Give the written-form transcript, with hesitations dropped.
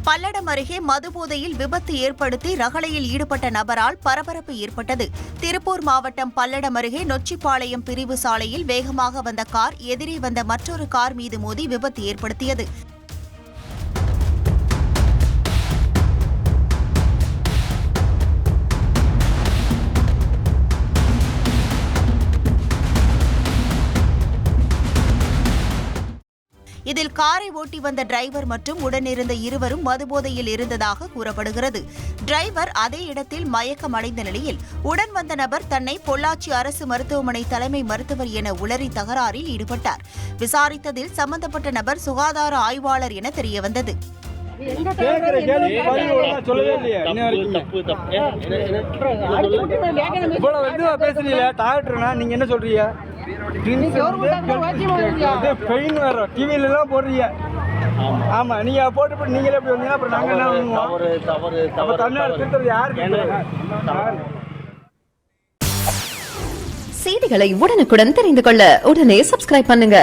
பல்லடம் அருகே மதுபோதையில் விபத்து ஏற்படுத்தி ரகளையில் ஈடுபட்ட நபரால் பரபரப்பு ஏற்பட்டது. திருப்பூர் மாவட்டம் பல்லடம் அருகே நொச்சிப்பாளையம் பிரிவு சாலையில் வேகமாக வந்த கார் எதிரே வந்த மற்றொரு கார் மீது மோதி விபத்து ஏற்படுத்தியது. இதில் காரை ஓட்டி வந்த டிரைவர் மற்றும் உடனிருந்த இருவரும் மதுபோதையில் இருந்ததாக கூறப்படுகிறது. டிரைவர் அதே இடத்தில் மயக்கம் அடைந்த நிலையில் உடன் வந்த நபர் தன்னை பொள்ளாச்சி அரசு மருத்துவமனை தலைமை மருத்துவர் என உளறி தகராறில் ஈடுபட்டார். விசாரித்ததில் சம்பந்தப்பட்ட நபர் சுகாதார ஆய்வாளர் என தெரியவந்தது. ஆமா நீங்க போட்டு நீங்களே எப்படி வந்தீங்க அப்புறம் நாங்க என்ன பண்ணுவோம்? தமிழ்நாடு திருத்தது யாருக்கு? செய்திகளை உடனுக்குடன் தெரிந்து கொள்ள உடனே சப்ஸ்கிரைப் பண்ணுங்க.